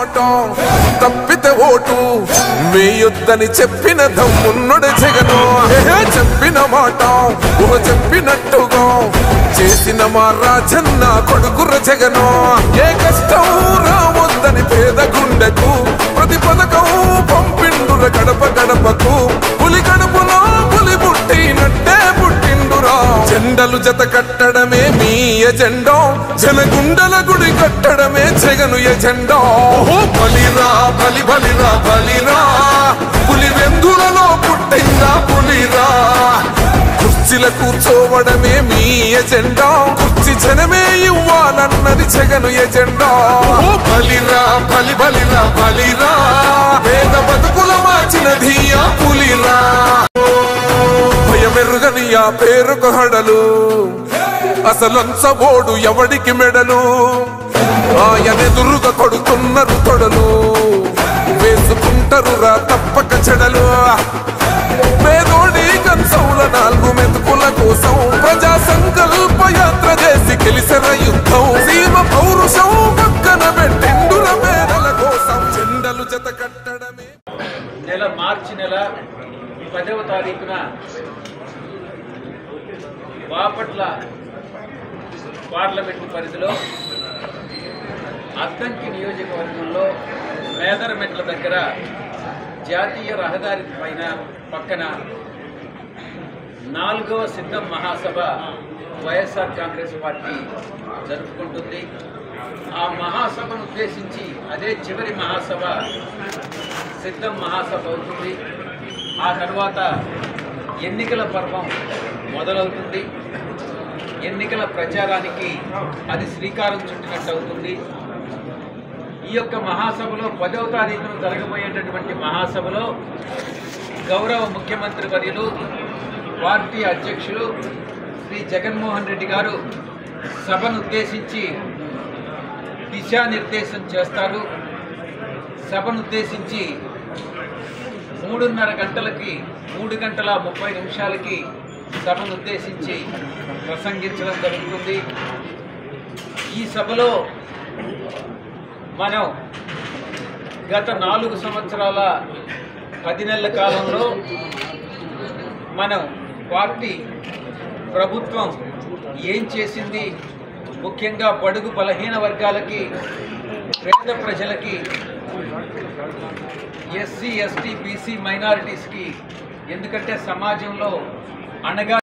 మాట తప్పితే ఓటు వేయొద్దని చెప్పిన దమ్మున్నడు జగను చెప్పిన మాట చెప్పినట్టుగా చేసిన మా రాజన్న కొడుకుర జగను ఏ కష్టం రావద్దని పేద గుండెకు ప్రతి పథకం పంపిండుర గడప గడపకు పులి గడపలో పులి పుట్టినట్టే పుట్టిండురా జెండలు జత కట్టడమే మీ ఎజెండా జనగుండల గుడి కట్టడమే జగను ఎజెండా బలిరా బలి బలిరా బలిరా పులి వెందులలో పుట్టిందా పులిరా కుర్చీల కూర్చోవడమే మీ ఎజెండా కుర్చీ జనమే ఇవ్వాలన్నది జగను ఎజెండా బలిరా బలి బలిరా బలిరా పేద బతుకుల మార్చినది ఆ పులిరా భయమెరుగని ఆ పేరుకు హడలు అసలంచబోడు ఎవడికి మెడలు ఆయనెదురుగా కొడుతున్నారు తొడలు వేసుకుంటారు రా తప్పక చెడలు పేదోడి కంచంల 4 మెతుకుల కోసం ప్రజా సంకల్ప యాత్ర చేసి గెలిసిన యుద్ధం సీమ పౌరుషం పక్కన పెట్టిండుల పేదల కోసం జెండలు జత కట్టడమే మార్చి నెల 10వ తారీఖున బాపట్ల పార్లమెంటు పరిధిలో అద్దంకి నియోజకవర్గంలో మేదరమెట్ల దగ్గర జాతీయ రహదారి పక్కన 4వ సిద్ధం మహాసభ వైఎస్ఆర్ కాంగ్రెస్ పార్టీ జరుపుకుంటుంది. ఆ మహాసభను ఉద్దేశించి అదే చివరి మహాసభ సిద్ధం మహాసభ అవుతుంది. ఆ తర్వాత ఎన్నికల పర్వం మొదలవుతుంది. ఎన్నికల ప్రచారానికి అది శ్రీకారం చుట్టినట్టు అవుతుంది. ఈ యొక్క మహాసభలో 10వ తారీఖున జరగబోయేటటువంటి మహాసభలో గౌరవ ముఖ్యమంత్రి వర్యులు పార్టీ అధ్యక్షులు శ్రీ జగన్మోహన్ రెడ్డి గారు సభను ఉద్దేశించి దిశానిర్దేశం చేస్తారు. సభను ఉద్దేశించి 3:30 గంటలకి 3 గంటల 30 నిమిషాలకి సభను ఉద్దేశించి ప్రసంగించడం జరుగుతుంది. ఈ సభలో మనం గత 4 సంవత్సరాల 10 నెలల కాలంలో మనం పార్టీ ప్రభుత్వం ఏం చేసింది, ముఖ్యంగా బడుగు బలహీన వర్గాలకి, పేద ప్రజలకి, ఎస్సీ ఎస్టీ బీసీ మైనారిటీస్కి, ఎందుకంటే సమాజంలో అనగా